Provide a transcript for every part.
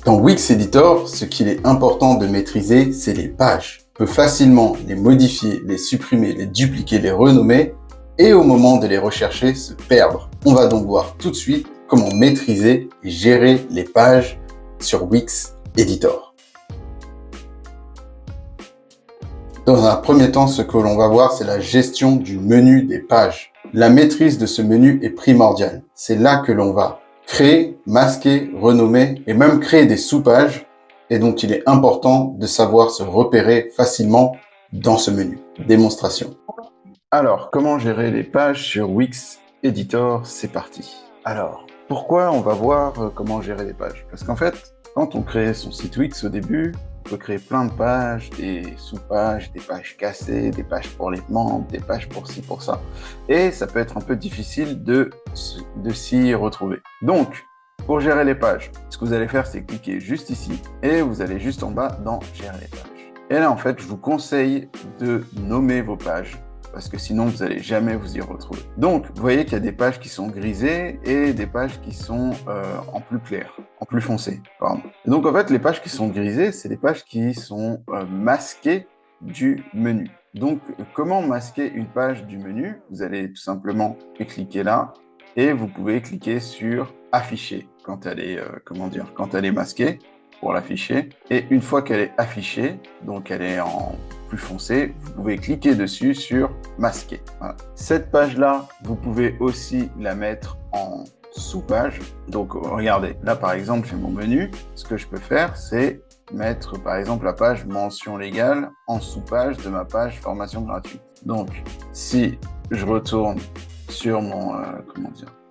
Dans Wix Editor, ce qu'il est important de maîtriser, c'est les pages. On peut facilement les modifier, les supprimer, les dupliquer, les renommer et au moment de les rechercher, se perdre. On va donc voir tout de suite comment maîtriser et gérer les pages sur Wix Editor. Dans un premier temps, ce que l'on va voir, c'est la gestion du menu des pages. La maîtrise de ce menu est primordiale. C'est là que l'on va créer, masquer, renommer et même créer des sous-pages. Et donc, il est important de savoir se repérer facilement dans ce menu. Démonstration. Alors, comment gérer les pages sur Wix Editor? C'est parti. Alors, pourquoi on va voir comment gérer les pages? Parce qu'en fait, quand on crée son site Wix au début, on peut créer plein de pages, des sous-pages, des pages cassées, des pages pour les membres, des pages pour ci, pour ça. Et ça peut être un peu difficile de s'y retrouver. Donc, pour gérer les pages, ce que vous allez faire, c'est cliquer juste ici et vous allez juste en bas dans Gérer les pages. Et là, en fait, je vous conseille de nommer vos pages parce que sinon, vous n'allez jamais vous y retrouver. Donc, vous voyez qu'il y a des pages qui sont grisées et des pages qui sont en plus clair, en plus foncé. Pardon. Et donc, en fait, les pages qui sont grisées, c'est des pages qui sont masquées du menu. Donc, comment masquer une page du menu? Vous allez tout simplement cliquer là et vous pouvez cliquer sur Afficher quand elle est, quand elle est masquée pour l'afficher. Et une fois qu'elle est affichée, donc elle est en plus foncé, vous pouvez cliquer dessus sur masquer. Voilà. Cette page-là, vous pouvez aussi la mettre en sous-page. Donc, regardez, là, par exemple, j'ai mon menu. Ce que je peux faire, c'est mettre, par exemple, la page mention légale en sous-page de ma page formation gratuite. Donc, si je retourne sur mon,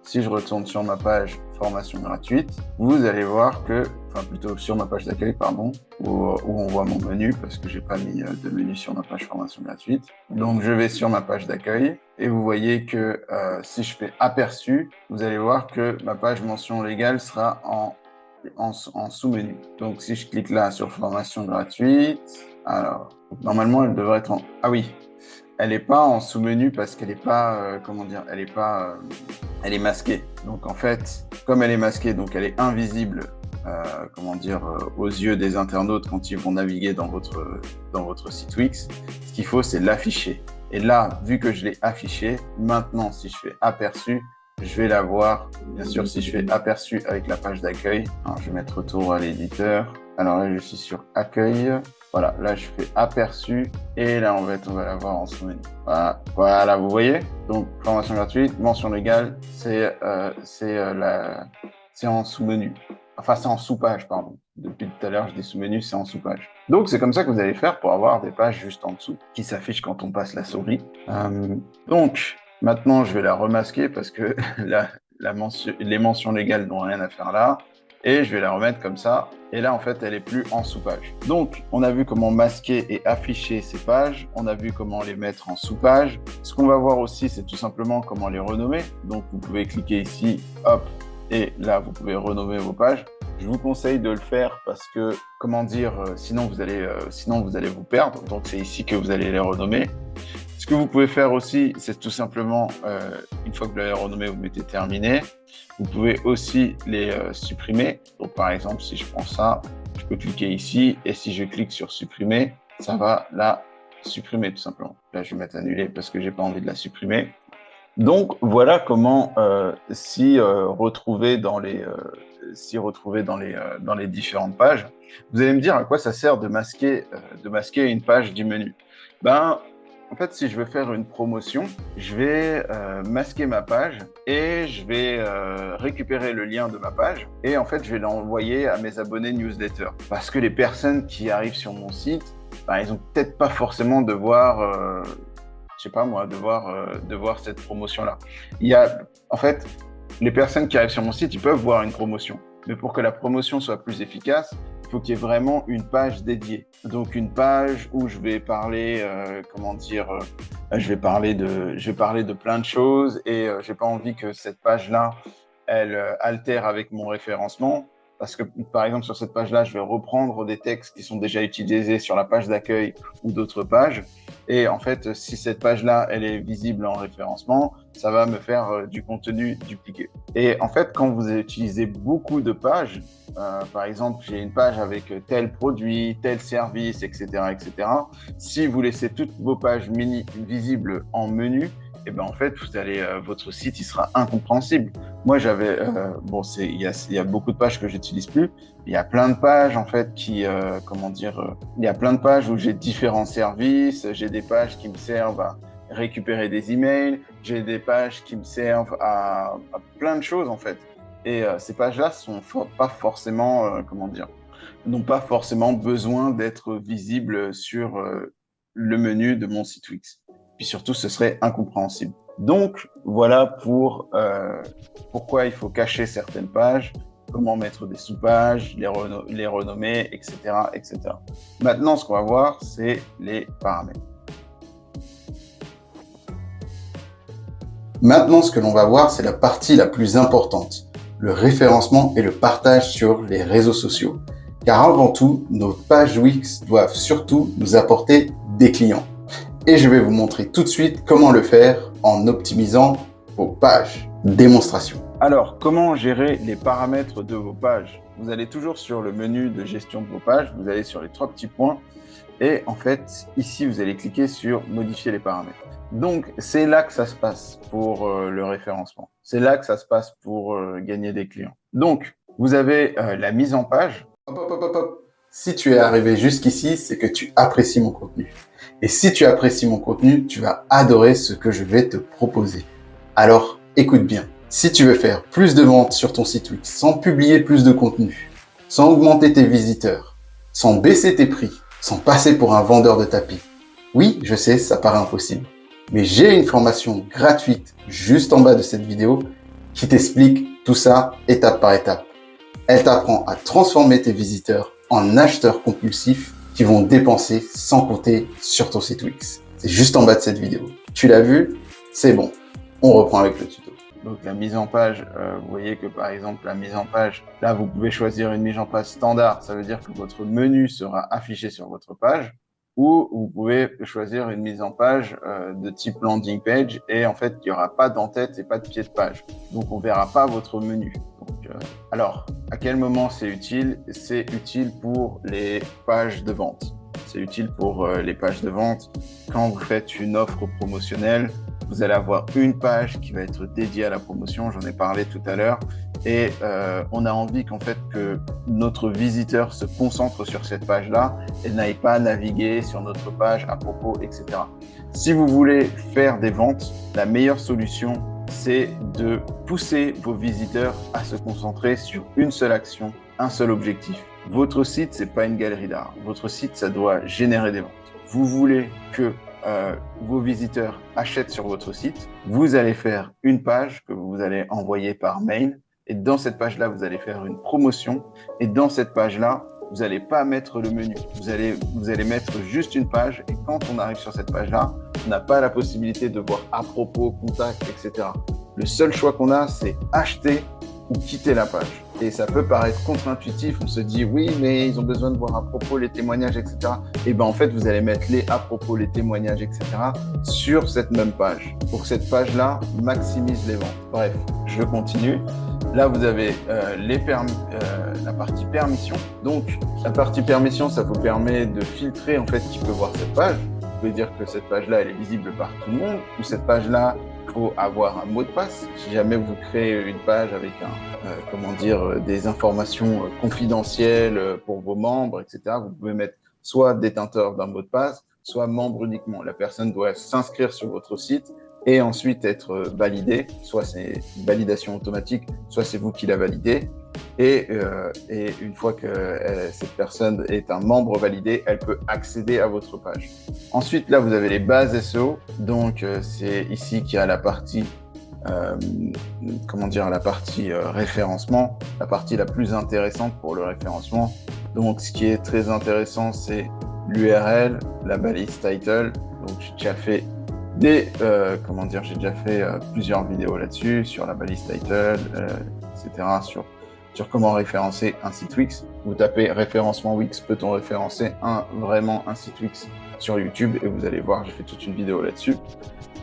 si je retourne sur ma page formation gratuite, vous allez voir que, enfin plutôt sur ma page d'accueil, pardon, où on voit mon menu parce que j'ai pas mis de menu sur ma page formation gratuite. Donc je vais sur ma page d'accueil et vous voyez que si je fais aperçu, vous allez voir que ma page mention légale sera en sous-menu. Donc si je clique là sur formation gratuite, alors normalement elle devrait être en... Ah oui, elle n'est pas en sous-menu parce qu'elle n'est pas, elle est masquée. Donc en fait, comme elle est masquée, donc elle est invisible, aux yeux des internautes quand ils vont naviguer dans votre site Wix. Ce qu'il faut, c'est l'afficher. Et là, vu que je l'ai affiché, maintenant, si je fais aperçu, je vais la voir. Bien sûr, si je fais aperçu avec la page d'accueil, je vais mettre retour à l'éditeur. Alors là, je suis sur accueil. Voilà, là, je fais aperçu et là, en fait, on va la voir en sous-menu. Voilà, vous voyez? Donc, formation gratuite, mention légale, c'est en sous-menu. Enfin, c'est en sous-page, pardon. Depuis tout à l'heure, je dis sous-menu, c'est en sous-page. Donc, c'est comme ça que vous allez faire pour avoir des pages juste en dessous qui s'affichent quand on passe la souris. Donc, maintenant, je vais la remasquer parce que les mentions légales n'ont rien à faire là. Et je vais la remettre comme ça. Et là, en fait, elle est plus en sous-page. Donc, on a vu comment masquer et afficher ces pages. On a vu comment les mettre en sous-page. Ce qu'on va voir aussi, c'est tout simplement comment les renommer. Donc, vous pouvez cliquer ici, hop, et là, vous pouvez renommer vos pages. Je vous conseille de le faire parce que, sinon vous allez vous perdre. Donc, c'est ici que vous allez les renommer. Ce que vous pouvez faire aussi, c'est tout simplement, une fois que vous l'avez renommé, vous mettez terminé. Vous pouvez aussi les supprimer. Donc, par exemple, si je prends ça, je peux cliquer ici et si je clique sur supprimer, ça va la supprimer tout simplement. Là, je vais mettre annuler parce que j'ai pas envie de la supprimer. Donc, voilà comment s'y retrouver dans les différentes pages. Vous allez me dire à quoi ça sert de masquer une page du menu. En fait, si je veux faire une promotion, je vais masquer ma page et je vais récupérer le lien de ma page et en fait, je vais l'envoyer à mes abonnés newsletter. Parce que les personnes qui arrivent sur mon site, ils ont peut-être pas forcément de voir, de voir cette promotion-là. En fait, les personnes qui arrivent sur mon site, ils peuvent voir une promotion. Mais pour que la promotion soit plus efficace, il faut qu'il y ait vraiment une page dédiée. Donc une page où je vais parler, je vais parler de plein de choses et j'ai pas envie que cette page-là, elle altère avec mon référencement. Parce que, par exemple, sur cette page-là, je vais reprendre des textes qui sont déjà utilisés sur la page d'accueil ou d'autres pages. Et en fait, si cette page-là, elle est visible en référencement, ça va me faire du contenu dupliqué. Et en fait, quand vous utilisez beaucoup de pages, par exemple, j'ai une page avec tel produit, tel service, etc., etc. Si vous laissez toutes vos pages visibles en menu, et ben en fait, vous allez, votre site, il sera incompréhensible. Moi, j'avais, il y a beaucoup de pages que j'utilise plus. Il y a plein de pages en fait il y a plein de pages où j'ai différents services. J'ai des pages qui me servent à récupérer des emails. J'ai des pages qui me servent à plein de choses en fait. Et ces pages-là sont pas forcément, n'ont pas forcément besoin d'être visibles sur le menu de mon site Wix. Puis surtout, ce serait incompréhensible. Donc, voilà pour pourquoi il faut cacher certaines pages, comment mettre des sous-pages, les renommer, etc., etc. Maintenant, ce qu'on va voir, c'est les paramètres. Maintenant, ce que l'on va voir, c'est la partie la plus importante, le référencement et le partage sur les réseaux sociaux. Car avant tout, nos pages Wix doivent surtout nous apporter des clients. Et je vais vous montrer tout de suite comment le faire en optimisant vos pages. Démonstration. Alors, comment gérer les paramètres de vos pages? Vous allez toujours sur le menu de gestion de vos pages, vous allez sur les 3 petits points et en fait, ici, vous allez cliquer sur modifier les paramètres. Donc, c'est là que ça se passe pour le référencement. C'est là que ça se passe pour gagner des clients. Donc, vous avez la mise en page. Hop, hop, hop, hop. Si tu es arrivé jusqu'ici, c'est que tu apprécies mon contenu. Et si tu apprécies mon contenu, tu vas adorer ce que je vais te proposer. Alors, écoute bien. Si tu veux faire plus de ventes sur ton site Wix sans publier plus de contenu, sans augmenter tes visiteurs, sans baisser tes prix, sans passer pour un vendeur de tapis, oui, je sais, ça paraît impossible. Mais j'ai une formation gratuite juste en bas de cette vidéo qui t'explique tout ça étape par étape. Elle t'apprend à transformer tes visiteurs en acheteurs compulsifs qui vont dépenser sans compter sur ton site Wix. C'est juste en bas de cette vidéo. Tu l'as vu? C'est bon. On reprend avec le tuto. Donc la mise en page, vous voyez que par exemple la mise en page, là vous pouvez choisir une mise en page standard, ça veut dire que votre menu sera affiché sur votre page, ou vous pouvez choisir une mise en page de type landing page et en fait il n'y aura pas d'en-tête et pas de pied de page. Donc on verra pas votre menu. Donc, alors, à quel moment c'est utile? C'est utile pour les pages de vente. C'est utile pour les pages de vente. Quand vous faites une offre promotionnelle, vous allez avoir une page qui va être dédiée à la promotion. J'en ai parlé tout à l'heure. Et on a envie qu'en fait que notre visiteur se concentre sur cette page-là et n'aille pas naviguer sur notre page à propos, etc. Si vous voulez faire des ventes, la meilleure solution, c'est de pousser vos visiteurs à se concentrer sur une seule action, un seul objectif. Votre site, c'est pas une galerie d'art. Votre site, ça doit générer des ventes. Vous voulez que vos visiteurs achètent sur votre site, vous allez faire une page que vous allez envoyer par mail. Et dans cette page-là, vous allez faire une promotion. Et dans cette page-là, vous n'allez pas mettre le menu. Vous allez mettre juste une page. Et quand on arrive sur cette page-là, on n'a pas la possibilité de voir à propos, contact, etc. Le seul choix qu'on a, c'est acheter ou quitter la page. Et ça peut paraître contre-intuitif. On se dit, oui, mais ils ont besoin de voir à propos les témoignages, etc. Et ben en fait, vous allez mettre les à propos, les témoignages, etc. sur cette même page. Pour que cette page-là maximise les ventes. Bref, je continue. Là, vous avez la partie permission. Donc, la partie permission, ça vous permet de filtrer en fait qui peut voir cette page. Vous pouvez dire que cette page-là, elle est visible par tout le monde, ou cette page-là, il faut avoir un mot de passe. Si jamais vous créez une page avec des informations confidentielles pour vos membres, etc., vous pouvez mettre soit détenteur d'un mot de passe, soit membre uniquement. La personne doit s'inscrire sur votre site et ensuite être validée. Soit c'est une validation automatique, soit c'est vous qui la validez. Et une fois que cette personne est un membre validé, elle peut accéder à votre page. Ensuite, là, vous avez les bases SEO. Donc, c'est ici qu'il y a la partie, référencement, la partie la plus intéressante pour le référencement. Donc, ce qui est très intéressant, c'est l'URL, la balise title. Donc, j'ai déjà fait plusieurs vidéos là-dessus, sur la balise title, etc., sur comment référencer un site Wix. Vous tapez référencement Wix, peut-on référencer vraiment un site Wix sur YouTube? Et vous allez voir, j'ai fait toute une vidéo là-dessus.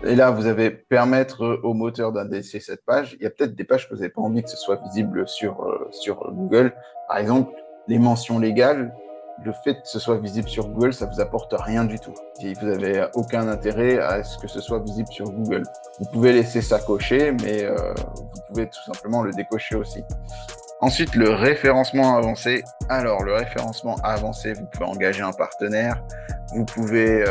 Et là, vous avez permettre au moteur d'indexer cette page. Il y a peut-être des pages que vous n'avez pas envie que ce soit visible sur Google. Par exemple, les mentions légales, le fait que ce soit visible sur Google, ça vous apporte rien du tout. Et vous n'avez aucun intérêt à ce que ce soit visible sur Google. Vous pouvez laisser ça cocher, mais vous pouvez tout simplement le décocher aussi. Ensuite, le référencement avancé. Alors, le référencement avancé, vous pouvez engager un partenaire. Vous pouvez,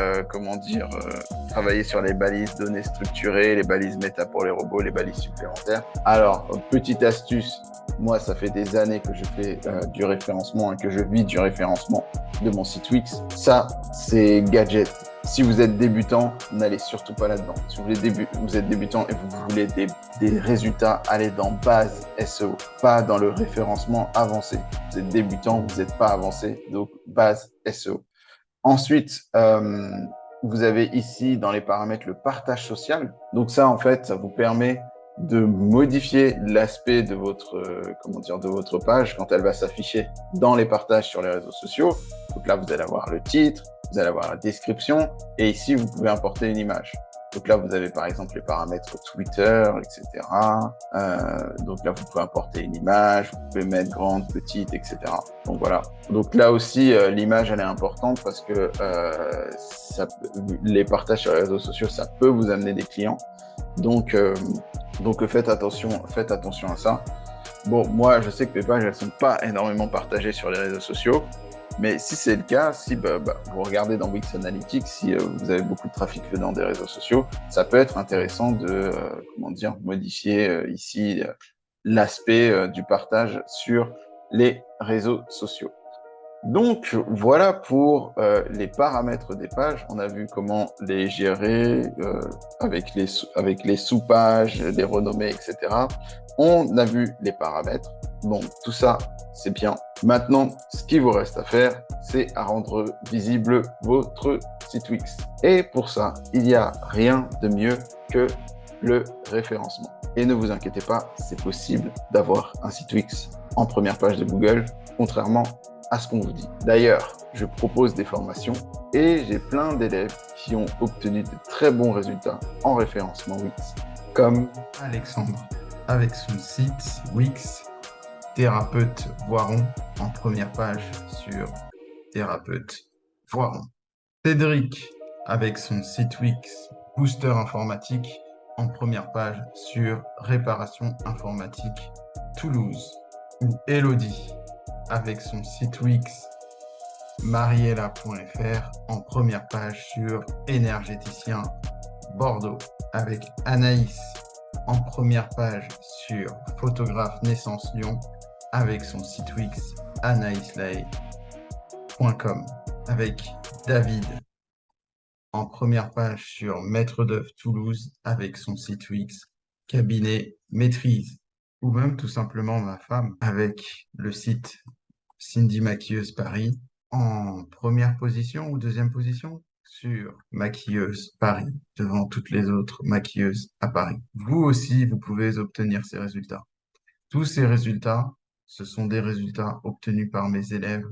travailler sur les balises données structurées, les balises méta pour les robots, les balises supplémentaires. Alors, petite astuce, moi, ça fait des années que je fais du référencement et que je vis du référencement de mon site Wix. Ça, c'est gadget. Si vous êtes débutant, n'allez surtout pas là-dedans. Si vous êtes débutant et vous voulez des résultats, allez dans base SEO, pas dans le référencement avancé. Vous êtes débutant, vous n'êtes pas avancé, donc base SEO. Ensuite, vous avez ici dans les paramètres le partage social. Donc ça, en fait, ça vous permet de modifier l'aspect de votre page quand elle va s'afficher dans les partages sur les réseaux sociaux. Donc là, vous allez avoir le titre, vous allez avoir la description, et ici, vous pouvez importer une image. Donc là, vous avez par exemple les paramètres Twitter, etc. Donc là, vous pouvez importer une image, vous pouvez mettre grande, petite, etc. Donc voilà. Donc là aussi, l'image, elle est importante parce que les partages sur les réseaux sociaux, ça peut vous amener des clients. Donc faites attention à ça. Bon, moi, je sais que mes pages, elles sont pas énormément partagées sur les réseaux sociaux. Mais si c'est le cas, si vous regardez dans Wix Analytics, si vous avez beaucoup de trafic venant des réseaux sociaux, ça peut être intéressant de modifier ici l'aspect du partage sur les réseaux sociaux. Donc voilà pour les paramètres des pages. On a vu comment les gérer avec les sous-pages, les renommées, etc. On a vu les paramètres. Bon, tout ça, c'est bien. Maintenant, ce qu'il vous reste à faire, c'est à rendre visible votre site Wix. Et pour ça, il n'y a rien de mieux que le référencement. Et ne vous inquiétez pas, c'est possible d'avoir un site Wix en première page de Google, contrairement à ce qu'on vous dit. D'ailleurs, je propose des formations et j'ai plein d'élèves qui ont obtenu de très bons résultats en référencement Wix, comme Alexandre, avec son site Wix, thérapeute Voiron, en première page sur thérapeute Voiron. Cédric, avec son site Wix, booster informatique, en première page sur réparation informatique Toulouse. Ou Elodie, avec son site Wix, mariella.fr, en première page sur énergéticien Bordeaux. Avec Anaïs, en première page sur photographe naissance Lyon, avec son site Wix anaïslay.com. Avec David, en première page sur maître d'œuvre Toulouse, avec son site Wix cabinet maîtrise. Ou même tout simplement ma femme, avec le site Cindy Maquilleuse Paris, en première position ou deuxième position sur Maquilleuse Paris, devant toutes les autres maquilleuses à Paris. Vous aussi, vous pouvez obtenir ces résultats. Tous ces résultats, ce sont des résultats obtenus par mes élèves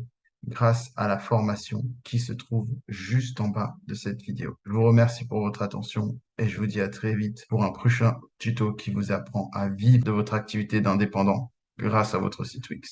grâce à la formation qui se trouve juste en bas de cette vidéo. Je vous remercie pour votre attention et je vous dis à très vite pour un prochain tuto qui vous apprend à vivre de votre activité d'indépendant grâce à votre site Wix.